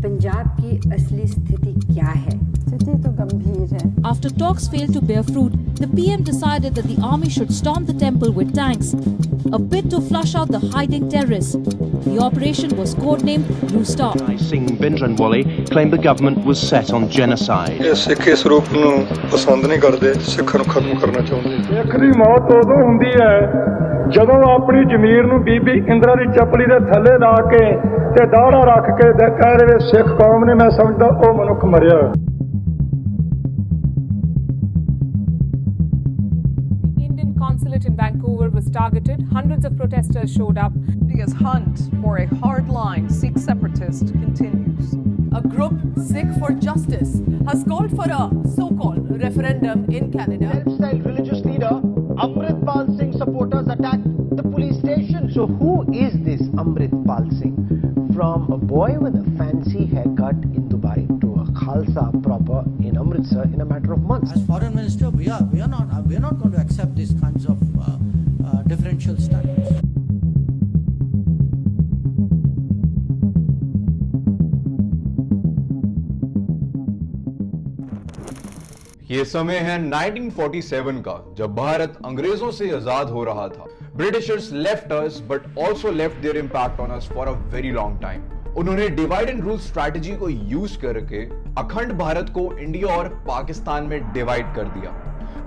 पंजाब की असली स्थिति क्या है? स्थिति तो गंभीर है। After talks failed to bear fruit, the PM decided that the army should storm the temple with tanks, a bit to flush out the hiding terrorists. The operation was codenamed Blue Star. Singh Bhindranwale claimed the government was set on genocide. ਇਹ ਸਿੱਖ ਇਸ ਰੂਪ ਨੂੰ ਪਸੰਦ ਨਹੀਂ ਕਰਦੇ, ਸਿੱਖਾਂ ਨੂੰ ਖਤਮ ਕਰਨਾ ਚਾਹੁੰਦੇ। ਸਿੱਖ ਦੀ ਮੌਤ ਉਦੋਂ ਹੁੰਦੀ ਹੈ ਜਦੋਂ ਆਪਣੀ ਜ਼ਮੀਰ ਨੂੰ ਬੀਬੀ ਇੰਦਰਾ ਦੀ ਚੱਪਲੀ ਦੇ ਥੱਲੇ ਲਾ ਕੇ ਤੇ ਦਾੜਾ ਰੱਖ ਕੇ ਕਹਿ ਰਹੇ ਸਿੱਖ ਕੌਮ ਨੇ, ਮੈਂ ਸਮਝਦਾ ਉਹ ਮਨੁੱਖ ਮਰਿਆ। Consulate in Vancouver was targeted. Hundreds of protesters showed up. India's hunt for a hardline Sikh separatist continues. A group, Sikh for Justice, has called for a so-called referendum in Canada. Self-styled religious leader Amritpal Singh supporters attacked the police station. So who is this Amritpal Singh? From a boy with a fancy haircut in Dubai to a Khalsa proper in Amritsar in a matter of months. As foreign minister, we are not going to accept these kinds of differential standards. ये समय है 1947 का, जब भारत अंग्रेजों से आजाद हो रहा था। Britishers left us but also left their impact on us for a very long time. उन्होंने डिवाइड एंड रूल स्ट्रैटेजी को यूज करके अखंड भारत को इंडिया और पाकिस्तान में डिवाइड कर दिया।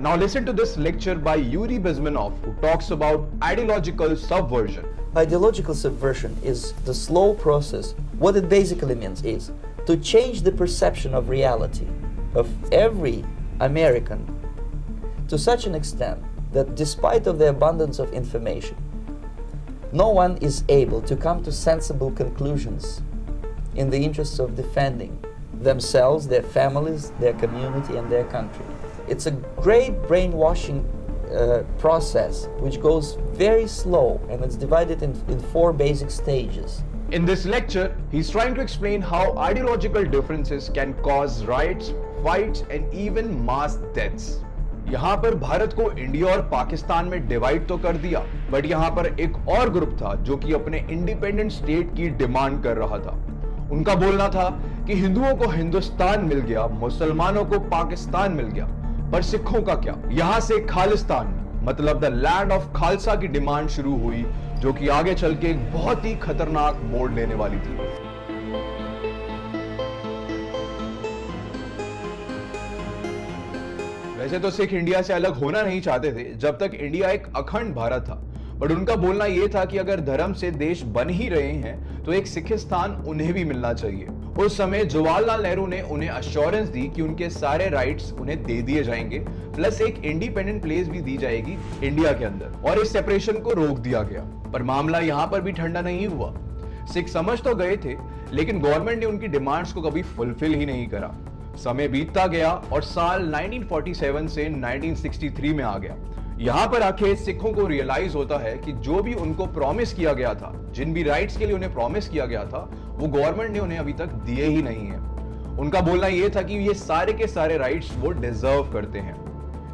Now listen to this lecture by Yuri Bezmenov, who talks about ideological subversion. Ideological subversion is the slow process. What it basically means is to change the perception of reality of every American to such an extent that despite of the abundance of information, no one is able to come to sensible conclusions in the interests of defending themselves, their families, their community, and their country. It's a great brainwashing process which goes very slow, and it's divided in 4 basic stages. In this lecture, he's trying to explain how ideological differences can cause riots, fights, and even mass deaths. यहाँ पर भारत को India और पाकिस्तान में divide तो कर दिया, but यहाँ पर एक और ग्रुप था जो कि अपने इंडिपेंडेंट स्टेट की डिमांड कर रहा था। उनका बोलना था कि हिंदुओं को हिंदुस्तान मिल गया, मुसलमानों को पाकिस्तान मिल गया, पर सिखों का क्या? यहाँ से खालिस्तान मतलब द लैंड ऑफ खालसा की डिमांड शुरू हुई, जो कि आगे चल के एक बहुत ही खतरनाक मोड़ लेने वाली थी। वैसे तो सिख इंडिया से अलग होना नहीं चाहते थे जब तक इंडिया एक अखंड भारत था, बट उनका बोलना यह था कि अगर धर्म से देश बन ही रहे हैं तो एक सिखिस्तान उन्हें भी मिलना चाहिए। उस समय जवाहरलाल नेहरू ने उन्हें अश्योरेंस दी कि उनके सारे राइट्स उन्हें दे दिए जाएंगे, प्लस एक इंडिपेंडेंट प्लेस भी दी जाएगी इंडिया के अंदर, और इस सेपरेशन को रोक दिया गया। पर मामला यहां पर भी ठंडा नहीं हुआ। सिख समझ तो गए थे, लेकिन गवर्नमेंट ने उनकी डिमांड्स को कभी फुलफिल ही नहीं करा। समय बीतता गया और साल 1947 से 1963 में आ गया। यहां पर आके सिखों को रियलाइज होता है कि जो भी उनको प्रॉमिस किया गया था, जिन भी राइट्स के लिए उन्हें प्रॉमिस किया गया था, वो गवर्नमेंट ने उन्हें अभी तक दिए ही नहीं है। उनका बोलना यह था कि ये सारे के सारे राइट्स वो डिजर्व करते हैं।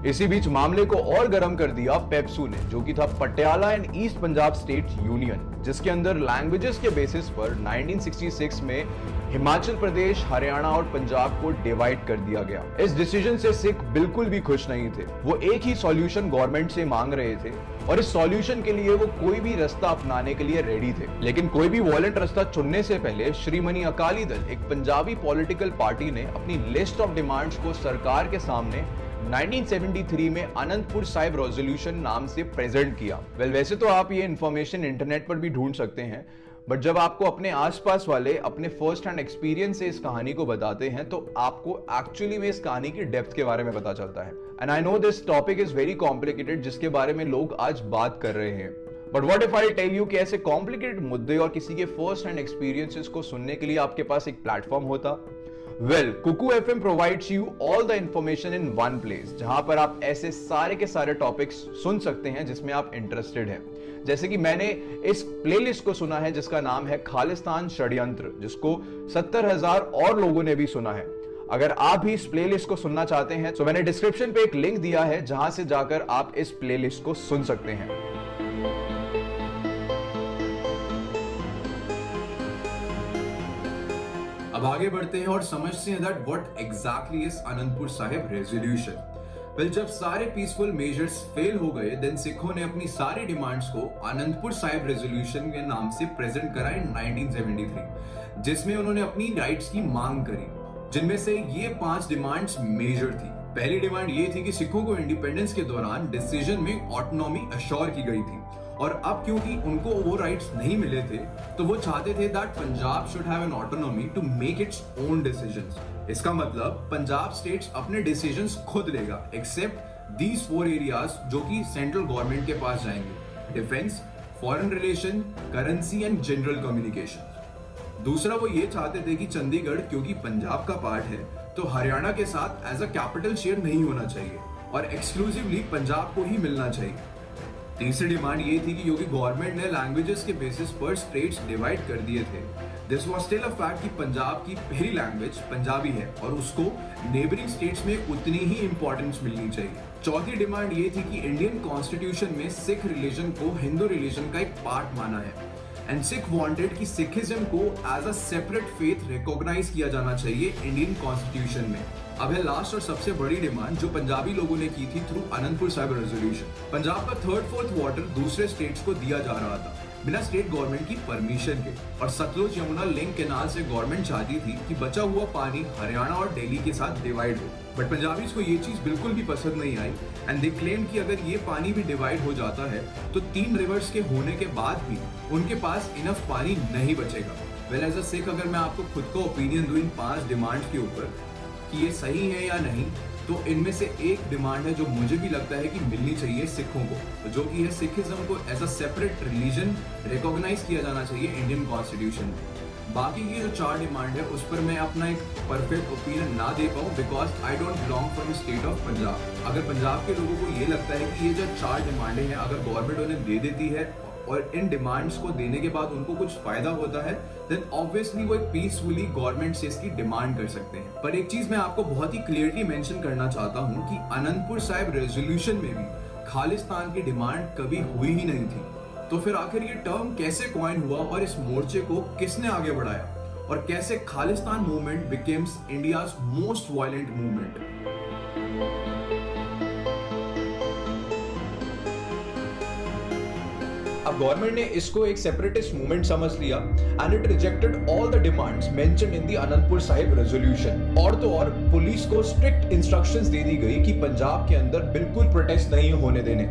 इसी बीच मामले को और गर्म कर दिया पेप्सू ने, जो कि था Patiala and east Punjab state union, जिसके अंदर लैंग्वेजेस के बेसिस पर 1966 में हिमाचल प्रदेश, हरियाणा और पंजाब को डिवाइड कर दिया गया। इस डिसीजन से सिख बिल्कुल भी खुश नहीं थे। वो एक ही सॉल्यूशन गवर्नमेंट से मांग रहे थे और इस सॉल्यूशन के लिए वो कोई भी रास्ता अपनाने के लिए रेडी थे। लेकिन कोई भी वॉलेंट रास्ता चुनने से पहले श्रीमनी अकाली दल, एक पंजाबी पॉलिटिकल पार्टी, ने अपनी लिस्ट ऑफ डिमांड्स को सरकार के सामने 1973 में अनंतपुर साहिब रेजोल्यूशन नाम से प्रेजेंट किया। वैसे तो आप ये इंफॉर्मेशन इंटरनेट पर भी ढूंढ सकते हैं, बट जब आपको अपने आसपास वाले अपने फर्स्ट हैंड एक्सपीरियंस से इस कहानी को बताते हैं तो आपको एक्चुअली में इस कहानी की डेप्थ के बारे में पता चलता है। And I know this topic is very complicated, जिसके बारे में लोग आज बात कर रहे हैं, but what if I tell you कि ऐसे कॉम्प्लिकेटेड मुद्दे और किसी के फर्स्ट हैंड एक्सपीरियंसेस को सुनने के लिए आपके पास एक प्लेटफॉर्म होता। Well, Kuku FM provides you all the information in one place, जहां पर आप ऐसे सारे के सारे टॉपिक्स सुन सकते हैं जिसमें आप इंटरेस्टेड हैं। जैसे कि मैंने इस प्लेलिस्ट को सुना है जिसका नाम है खालिस्तान षड्यंत्र, जिसको 70,000 और लोगों ने भी सुना है। अगर आप भी इस प्लेलिस्ट को सुनना चाहते हैं तो मैंने डिस्क्रिप्शन पे एक लिंक दिया है जहां से जाकर आप इस प्लेलिस्ट को सुन सकते हैं। अब आगे बढ़ते हैं और समझते हैं that what exactly is Anandpur Sahib resolution. Well, जब सारे पीसफुल मेजर्स फेल हो गए देन सिखों ने अपनी सारी डिमांड्स को आनंदपुर साहिब रेजोल्यूशन के नाम से प्रेजेंट करा इन 1973, जिसमें उन्होंने अपनी राइट्स की मांग करी, जिनमें से ये 5 डिमांड्स मेजर थी। पहली डिमांड ये थी कि सिखों को इंडिपेंडेंस के दौरान डिसीजन में ऑटोनॉमी अश्योर की गई थी, और अब क्योंकि उनको वो राइट्स नहीं मिले थे तो वो चाहते थे that Punjab should have an autonomy to make its own decisions. इसका मतलब पंजाब स्टेट्स अपने डिसीजंस खुद लेगा एक्सेप्ट दीज 4 एरियाज जो कि सेंट्रल गवर्नमेंट के पास जाएंगे: defence, foreign relation, currency and general communication. दूसरा, वो ये चाहते थे कि चंडीगढ़ क्योंकि पंजाब का पार्ट है तो हरियाणा के साथ एज अ कैपिटल शेयर नहीं होना चाहिए और एक्सक्लूसिवली पंजाब को ही मिलना चाहिए। तीसरी डिमांड ये थी कि क्योंकि गवर्नमेंट ने लैंग्वेजेस के बेसिस पर स्टेट्स डिवाइड कर दिए थे, this was still a fact कि पंजाब की पहली लैंग्वेज पंजाबी है और उसको नेबरिंग स्टेट्स में उतनी ही इंपॉर्टेंस मिलनी चाहिए। चौथी डिमांड ये थी कि इंडियन कॉन्स्टिट्यूशन में सिख रिलीजन को हिंदू रिलीजन का एक पार्ट माना है एंड सिख वांटेड कि सिखिज्म को as a separate faith recognise किया जाना चाहिए इंडियन कॉन्स्टिट्यूशन में। अब है लास्ट और सबसे बड़ी डिमांड जो पंजाबी लोगों ने की थी थ्रू आनंदपुर साहिब रेजोल्यूशन। पंजाब का 3rd-4th वाटर दूसरे स्टेट्स को दिया जा रहा था बिना स्टेट गवर्नमेंट की परमिशन के, और सतलुज यमुना लिंक कैनाल से गवर्नमेंट चाहती थी कि बचा हुआ पानी हरियाणा और दिल्ली के साथ डिवाइड हो। बट पंजाबीज को ये चीज बिल्कुल भी पसंद नहीं आई एंड दे क्लेम कि अगर ये पानी भी डिवाइड हो जाता है तो 3 रिवर्स के होने के बाद भी उनके पास इनफ पानी नहीं बचेगा। वेल, एज अ सिख अगर मैं आपको खुद का ओपिनियन दूं इन 5 डिमांड्स के ऊपर कि ये सही है या नहीं, तो इनमें से एक डिमांड है जो मुझे भी लगता है कि मिलनी चाहिए सिखों को, जो कि है सिखिज्म को as a separate religion recognise किया जाना चाहिए इंडियन कॉन्स्टिट्यूशन में। बाकी की जो 4 डिमांड है उस पर मैं अपना एक परफेक्ट ओपिनियन ना दे पाऊँ because I don't belong from state of Punjab. अगर पंजाब के लोगों को ये लगता है कि ये जो 4 डिमांडें हैं अगर गवर्नमेंट उन्हें दे देती है और इन डिमांड्स को देने के बाद उनको कुछ फायदा होता है देन ऑब्वियसली वो एक पीसफुली गवर्नमेंट से इसकी डिमांड कर सकते हैं। पर एक चीज मैं आपको बहुत ही क्लियरली मेंशन करना चाहता हूं कि आनंदपुर साहिब रेजोल्यूशन में भी खालिस्तान की डिमांड कभी हुई ही नहीं थी। तो फिर आखिर ये टर्म कैसे कॉइन हुआ और इस मोर्चे को किसने आगे बढ़ाया और कैसे Khalistan movement becomes India's most violent movement. अब गवर्नमेंट ने इसको एक सेपरेटिस्ट मूवमेंट समझ लिया and it rejected all the demands mentioned in the Anandpur Sahib resolution. और तो और पुलिस को स्ट्रिक्ट इंस्ट्रक्शंस दे दी गई कि पंजाब के अंदर बिल्कुल प्रोटेस्ट नहीं होने देने,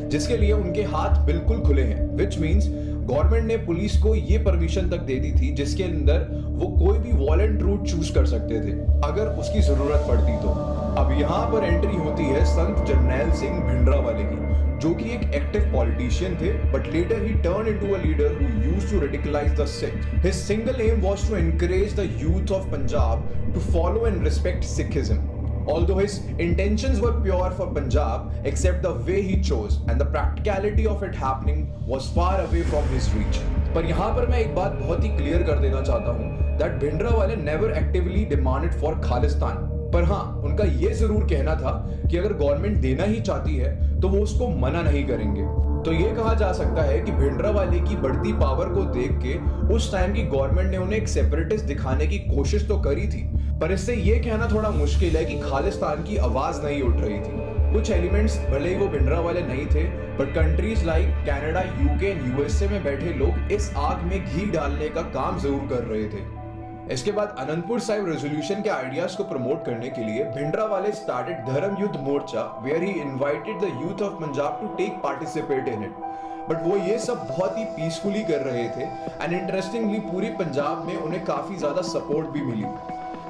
जिसके लिए उनके हाथ बिल्कुल खुले हैं, विच मीन्स गवर्नमेंट ने पुलिस को ये परमिशन तक दे दी थी जिसके अंदर वो कोई भी वॉलेंट रूट चूज कर सकते थे अगर उसकी जरूरत पड़ती तो। अब यहाँ पर एंट्री होती है संत जरनैल सिंह भिंडरावाले की, जो कि एक एक्टिव पॉलिटिशियन थे बट लेटर ही turn into a leader who used to radicalise the Sikh. His single aim was to encourage the youth of Punjab to follow and respect Sikhism. Although his intentions were pure for Punjab, except the way he chose and the practicality of it happening was far away from his reach. पर यहाँ पर मैं एक बात बहुत ही clear कर देना चाहता हूँ that Bhindranwale never actively demanded for Khalistan. पर हाँ, उनका ये जरूर कहना था कि अगर गवर्नमेंट देना ही चाहती है तो वो उसको मना नहीं करेंगे। तो ये कहा जा सकता है कि भिंडरावाले की बढ़ती पावर को देख के उस टाइम की गवर्नमेंट ने उन्हें एक सेपरेटिस्ट दिखाने की कोशिश तो करी थी, पर इससे ये कहना थोड़ा मुश्किल है कि खालिस्तान की आवाज नहीं उठ रही थी। कुछ एलिमेंट्स भले ही वो भिंडरावाले नहीं थे, but countries like Canada, UK and USA में बैठे लोग इस आग में घी डालने का काम जरूर कर रहे थे। इसके बाद आनंदपुर साहिब रेजोल्यूशन के आइडियाज को प्रमोट करने के लिए Bhindranwale started Dharam Yudh Morcha where he invited the youth of Punjab to take participate in it. But वो ये सब बहुत ही पीसफुली कर रहे थे एंड इंटरेस्टिंगली पूरे पंजाब में उन्हें काफी ज्यादा सपोर्ट भी मिली।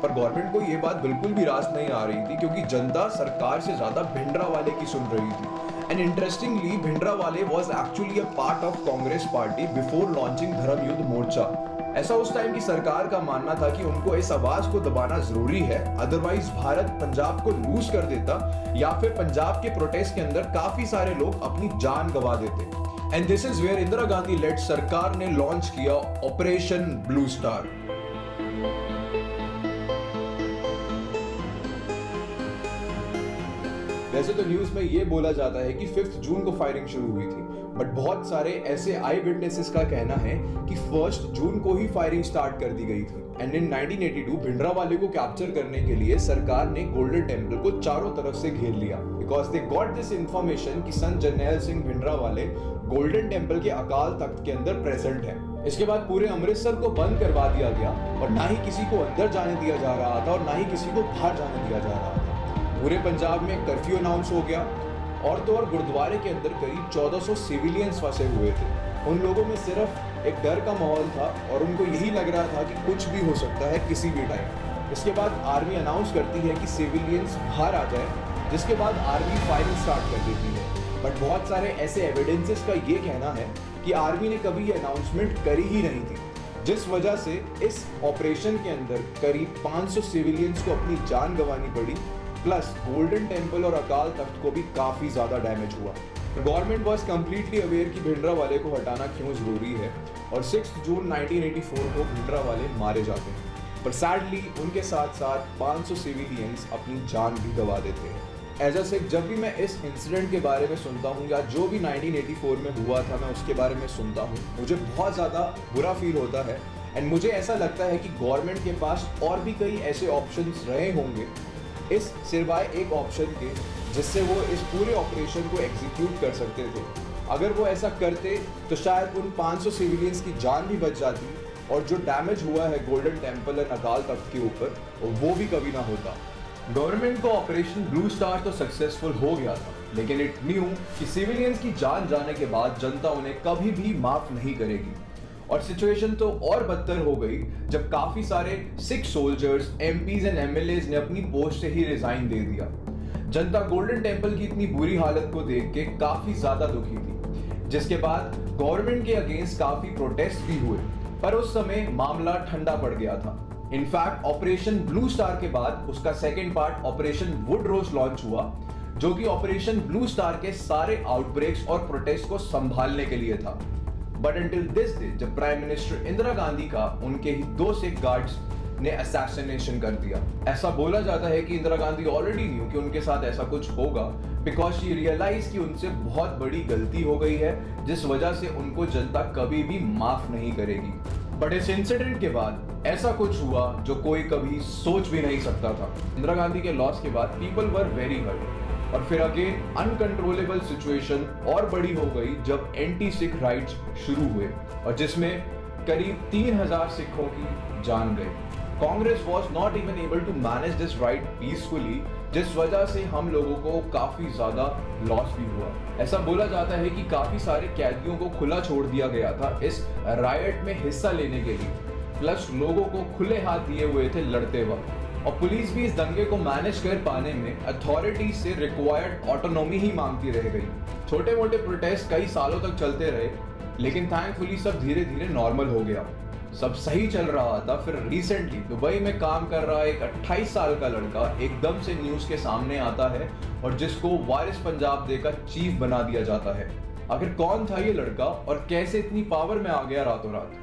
पर गवर्नमेंट को ये बात बिल्कुल भी रास नहीं आ रही थी क्योंकि जनता सरकार से ज्यादा भिंडरावाले की सुन रही थी। And interestingly Bhindranwale was actually a part of Congress party before launching धर्म युद्ध मोर्चा। ऐसा उस टाइम की सरकार का मानना था कि उनको इस आवाज को दबाना जरूरी है, अदरवाइज भारत पंजाब को लूज कर देता या फिर पंजाब के प्रोटेस्ट के अंदर काफी सारे लोग अपनी जान गंवा देते। And this is where Indira Gandhi led सरकार ने लॉन्च किया ऑपरेशन ब्लू स्टार। वैसे तो न्यूज में ये बोला जाता है कि 5 जून को फायरिंग शुरू हुई थी, बट बहुत सारे ऐसे आई विटनेसेस का कहना है कि 1 जून को ही फायरिंग स्टार्ट कर दी गई थी। एंड इन 1982 भिंडरावाले को कैप्चर करने के लिए सरकार ने गोल्डन टेम्पल को चारों तरफ से घेर लिया, because they got this information कि संत जरनैल सिंह भिंडरावाले गोल्डन टेम्पल के अकाल तख्त के अंदर प्रेजेंट है। इसके बाद पूरे अमृतसर को बंद करवा दिया गया और ना ही किसी को अंदर जाने दिया जा रहा था और ना ही किसी को बाहर जाने दिया जा रहा था। पूरे पंजाब में कर्फ्यू अनाउंस हो गया और तो और गुरुद्वारे के अंदर करीब 1400 सिविलियंस फंसे हुए थे। उन लोगों में सिर्फ एक डर का माहौल था और उनको यही लग रहा था कि कुछ भी हो सकता है किसी भी टाइम। इसके बाद आर्मी अनाउंस करती है कि सिविलियंस बाहर आ जाए, जिसके बाद आर्मी फायरिंग स्टार्ट कर देती है। बट बहुत सारे ऐसे एविडेंसेस का ये कहना है कि आर्मी ने कभी ये अनाउंसमेंट करी ही नहीं थी, जिस वजह से इस ऑपरेशन के अंदर करीब 500 सिविलियंस को अपनी जान गंवानी पड़ी, प्लस गोल्डन टेम्पल और अकाल तख्त को भी काफी ज्यादा डैमेज हुआ। गवर्नमेंट वॉज कंप्लीटली अवेयर कि भिंडरावाले को हटाना क्यों जरूरी है और 6 जून 1984 को भिंडरावाले मारे जाते हैं। पर सैडली उनके साथ साथ 500 सिविलियंस अपनी जान भी गंवा देते हैं। ऐसा से जब भी मैं इस इंसिडेंट के बारे में सुनता हूँ या जो भी 1984 में हुआ था मैं उसके बारे में सुनता हूँ, मुझे बहुत ज़्यादा बुरा फील होता है। एंड मुझे ऐसा लगता है कि गवर्नमेंट के पास और भी कई ऐसे ऑप्शंस रहे होंगे इस सिवाय एक ऑप्शन के, जिससे वो इस पूरे ऑपरेशन को एग्जीक्यूट कर सकते थे। अगर वो ऐसा करते तो शायद उन 500 सिविलियंस की जान भी बच जाती और जो डैमेज हुआ है गोल्डन टेम्पल और अकाल तख्त के ऊपर वो भी कभी ना होता। गवर्नमेंट को ऑपरेशन ब्लू स्टार तो सक्सेसफुल हो गया था, लेकिन इट न्यू कि सिविलियंस की जान जाने के बाद जनता उन्हें कभी भी माफ नहीं करेगी। और सिचुएशन तो और बदतर हो गई जब काफी सारे Sikh soldiers, MPs and MLAs ने अपनी पोस्ट से ही रिजाइन दे दिया। जनता गोल्डन टेम्पल की इतनी बुरी हालत को देख के काफी ज्यादा दुखी थी, जिसके बाद गवर्नमेंट के अगेंस्ट काफी प्रोटेस्ट भी हुए। पर उस समय मामला ठंडा पड़ गया था। इनफैक्ट ऑपरेशन ब्लू स्टार के बाद उसका second part operation wood rose launch हुआ, जो कि ऑपरेशन ब्लू स्टार के सारे आउटब्रेक्स और प्रोटेस्ट को संभालने के लिए था। बट अंटिल दिस डे जब प्राइम मिनिस्टर इंदिरा गांधी का उनके ही 2 सिख गार्ड्स ने असैसिनेशन कर दिया। ऐसा बोला जाता है कि इंदिरा गांधी ऑलरेडी न्यू कि उनके साथ ऐसा कुछ होगा, बिकॉज शी रियलाइज कि उनसे बहुत बड़ी गलती हो गई है, जिस वजह से उनको जनता कभी भी माफ नहीं करेगी। बट इस इंसिडेंट के बाद ऐसा कुछ हुआ जो कोई कभी सोच भी नहीं सकता था। इंदिरा गांधी के लॉस के बाद पीपल वर वेरी हर्ट और फिर अगेन अनकंट्रोलेबल सिचुएशन और बड़ी हो गई जब एंटी सिख राइट्स शुरू हुए और जिसमें करीब 3000 सिखों की जान गई। Congress was not even able to manage this riot peacefully, जिस वजह से हम लोगों को काफी ज्यादा लॉस भी हुआ। ऐसा बोला जाता है कि काफी सारे कैदियों को खुला छोड़ दिया गया था इस राइट में हिस्सा लेने के लिए, प्लस लोगों को खुले हाथ दिए हुए थे लड़ते वक्त। और पुलिस भी इस दंगे को मैनेज कर पाने में अथॉरिटी से रिक्वायर्ड ऑटोनॉमी ही मांगती रह गई। छोटे मोटे प्रोटेस्ट कई सालों तक चलते रहे, लेकिन थैंकफुली सब धीरे धीरे नॉर्मल हो गया, सब सही चल रहा था। फिर रिसेंटली दुबई में काम कर रहा एक 28 साल का लड़का एकदम से न्यूज के सामने आता है और जिसको वारिस पंजाब डे का चीफ बना दिया जाता है। आखिर कौन था ये लड़का और कैसे इतनी पावर में आ गया रातों रात?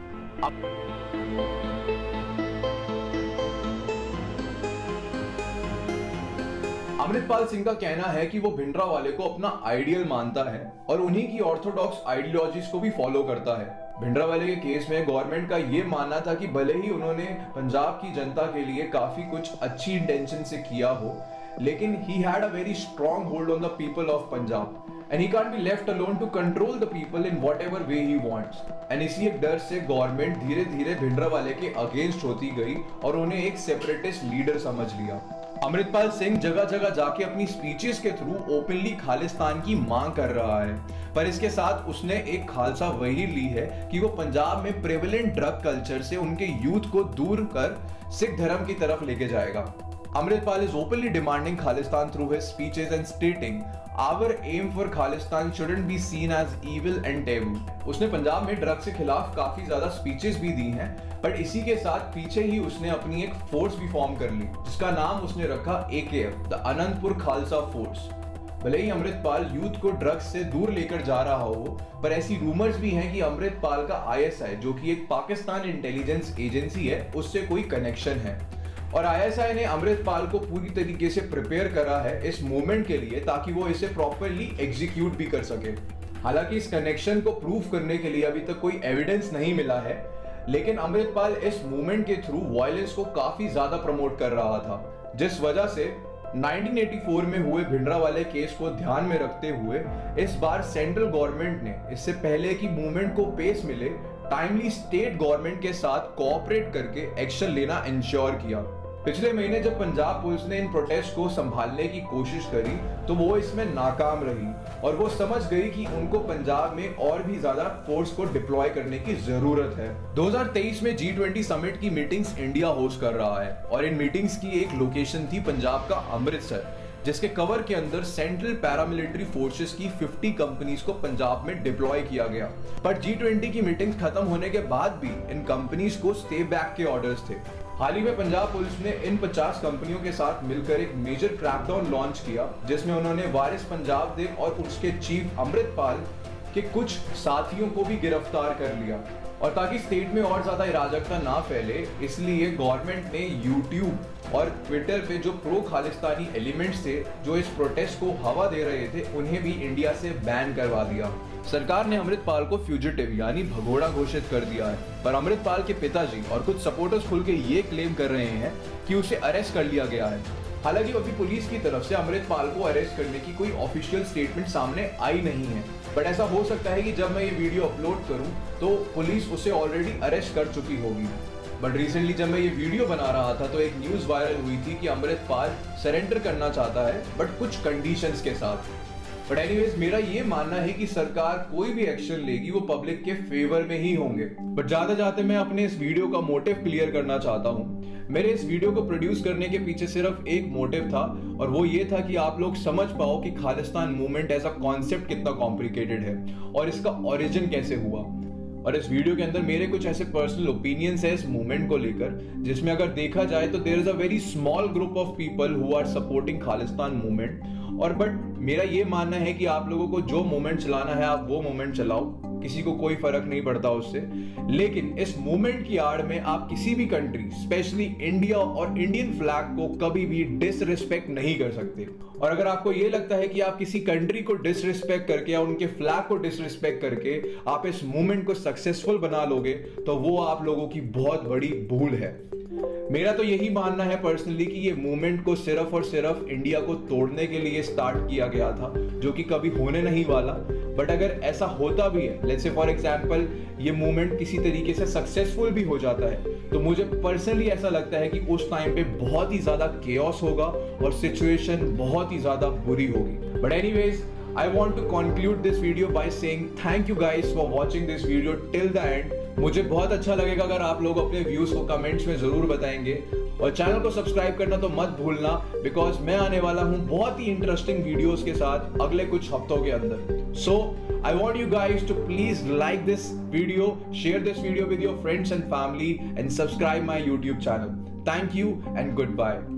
अमृतपाल सिंह का कहना है कि वो भिंडरावाले को अपना आइडियल मानता है और उन्हीं की ऑर्थोडॉक्स आइडियोलॉजीज को भी फॉलो करता है। भिंडरावाले के केस में गवर्नमेंट का ये मानना था कि भले ही उन्होंने पंजाब की जनता के लिए काफी कुछ अच्छी इंटेंशन से किया हो, लेकिन he had a very strong hold on the people of Punjab and he can't be left alone to control the people in whatever way he wants. And इसी एक डर से गवर्नमेंट धीरे धीरे भिंडरावाले के अगेंस्ट होती गई और उन्हें एक सेपरेटिस्ट लीडर समझ लिया। अमृतपाल सिंह जगह जगह जाके अपनी स्पीचेस के थ्रू ओपनली खालिस्तान की मांग कर रहा है, पर इसके साथ उसने एक खालसा वही ली है कि वो पंजाब में प्रेवलेंट ड्रग कल्चर से उनके यूथ को दूर कर सिख धर्म की तरफ लेके जाएगा। Amritpal is openly demanding Khalistan through his speeches and stating, "Our aim for Khalistan shouldn't be seen as evil and taboo." उसने पंजाब में ड्रग्स के खिलाफ काफी ज्यादा स्पीचेस भी दी हैं, पर इसी के साथ पीछे ही उसने अपनी एक फोर्स भी फॉर्म कर ली, जिसका नाम उसने रखा AKF, the Anantapur Khalsa force. भले ही अमृतपाल यूथ को ड्रग्स से दूर लेकर जा रहा हो, पर ऐसी रूमर्स भी हैं कि अमृतपाल का ISI, जो कि एक पाकिस्तान इंटेलिजेंस एजेंसी है, उससे कोई कनेक्शन है और ISI ने अमृतपाल को पूरी तरीके से प्रिपेयर करा है इस मूवमेंट के लिए, ताकि वो इसे प्रॉपरली एग्जीक्यूट भी कर सके। हालांकि इस कनेक्शन को प्रूव करने के लिए अभी तक कोई एविडेंस नहीं मिला है, लेकिन अमृतपाल इस मूवमेंट के थ्रू वायलेंस को काफी ज्यादा प्रमोट कर रहा था, जिस वजह से 1984 में हुए भिंडरावाले केस को ध्यान में रखते हुए इस बार सेंट्रल गवर्नमेंट ने इससे पहले कि मूवमेंट को पेस मिले, टाइमली स्टेट गवर्नमेंट के साथ कोऑपरेट करके एक्शन लेना इंश्योर किया। पिछले महीने जब पंजाब पुलिस ने इन प्रोटेस्ट को संभालने की कोशिश करी तो वो इसमें नाकाम रही और वो समझ गई कि उनको पंजाब में और भी ज्यादा फोर्स को डिप्लॉय करने की जरूरत है। 2023 में G20 समिट की मीटिंग्स इंडिया होस्ट कर रहा है और इन मीटिंग्स की एक लोकेशन थी पंजाब का अमृतसर, जिसके कवर के अंदर सेंट्रल पैरामिलिट्री फोर्सेस की 50 कंपनीज को पंजाब में डिप्लॉय किया गया। पर G20 की मीटिंग्स खत्म होने के बाद भी इन कंपनीज को स्टे बैक के ऑर्डर्स थे। हाल ही में पंजाब पुलिस ने इन 50 कंपनियों के साथ मिलकर एक मेजर क्रैकडाउन लॉन्च किया, जिसमें उन्होंने वारिस पंजाब देव और उसके चीफ अमृतपाल के कुछ साथियों को भी गिरफ्तार कर लिया। और ताकि स्टेट में और ज्यादा अराजकता ना फैले, इसलिए गवर्नमेंट ने YouTube और ट्विटर पे जो प्रो खालिस्तानी एलिमेंट्स थे जो इस प्रोटेस्ट को हवा दे रहे थे, उन्हें भी इंडिया से बैन करवा दिया। सरकार ने अमृतपाल को फ्यूजिटिव यानी भगोड़ा घोषित कर दिया है, पर अमृतपाल के पिताजी और कुछ सपोर्टर्स खुल के ये क्लेम कर रहे हैं कि उसे अरेस्ट कर लिया गया है। हालांकि अभी पुलिस की तरफ से अमृतपाल को अरेस्ट करने की कोई ऑफिशियल स्टेटमेंट सामने आई नहीं है, बट ऐसा हो सकता है कि जब मैं ये वीडियो अपलोड करूं तो पुलिस उसे ऑलरेडी अरेस्ट कर चुकी होगी। बट रिसेंटली जब मैं ये वीडियो बना रहा था तो एक न्यूज वायरल हुई थी कि अमृतपाल सरेंडर करना चाहता है, बट कुछ कंडीशंस के साथ। बट एनीवेज, मेरा ये मानना है कि सरकार कोई भी एक्शन लेगी वो पब्लिक के फेवर में ही होंगे। बट जाते जाते मैं अपने इस वीडियो का मोटिव क्लियर करना चाहता हूँ। मेरे इस वीडियो को प्रोड्यूस करने के पीछे सिर्फ एक मोटिव था, और वो ये था कि आप लोग समझ पाओ कि Khalistan movement as a concept कितना कॉम्प्लिकेटेड है और इसका ओरिजिन कैसे हुआ। और इस वीडियो के अंदर मेरे कुछ ऐसे पर्सनल ओपिनियंस है इस मूवमेंट को लेकर, जिसमें अगर देखा जाए तो there is a very small group of people who are supporting Khalistan movement. और बट मेरा ये मानना है कि आप लोगों को जो मूवमेंट चलाना है आप वो मूवमेंट चलाओ, किसी को कोई फर्क नहीं पड़ता उससे। लेकिन इस मूवमेंट की आड़ में आप किसी भी कंट्री, स्पेशली इंडिया और इंडियन फ्लैग को कभी भी डिसरिस्पेक्ट नहीं कर सकते। और अगर आपको ये लगता है कि आप किसी कंट्री को डिसरिस्पेक्ट करके या उनके फ्लैग को डिसरिस्पेक्ट करके आप इस मूवमेंट को सक्सेसफुल बना लोगे, तो वो आप लोगों की बहुत बड़ी भूल है। मेरा तो यही मानना है पर्सनली कि ये मूवमेंट को सिर्फ और सिर्फ इंडिया को तोड़ने के लिए स्टार्ट किया गया था, जो कि कभी होने नहीं वाला। बट अगर ऐसा होता भी है, लेट्स से फॉर एग्जांपल ये मूवमेंट किसी तरीके से सक्सेसफुल भी हो जाता है, तो मुझे पर्सनली ऐसा लगता है कि उस टाइम पे बहुत ही ज्यादा केओस होगा और सिचुएशन बहुत ही ज्यादा बुरी होगी। But anyways, I want to conclude this video by saying thank you guys for watching this video till the end. मुझे बहुत अच्छा लगेगा अगर आप लोग अपने व्यूज को कमेंट्स में जरूर बताएंगे, और चैनल को सब्सक्राइब करना तो मत भूलना, बिकॉज मैं आने वाला हूं बहुत ही इंटरेस्टिंग वीडियोस के साथ अगले कुछ हफ्तों के अंदर। सो I want you guys to please like this video, share this video with your friends and family, and subscribe my YouTube channel. Thank you and goodbye.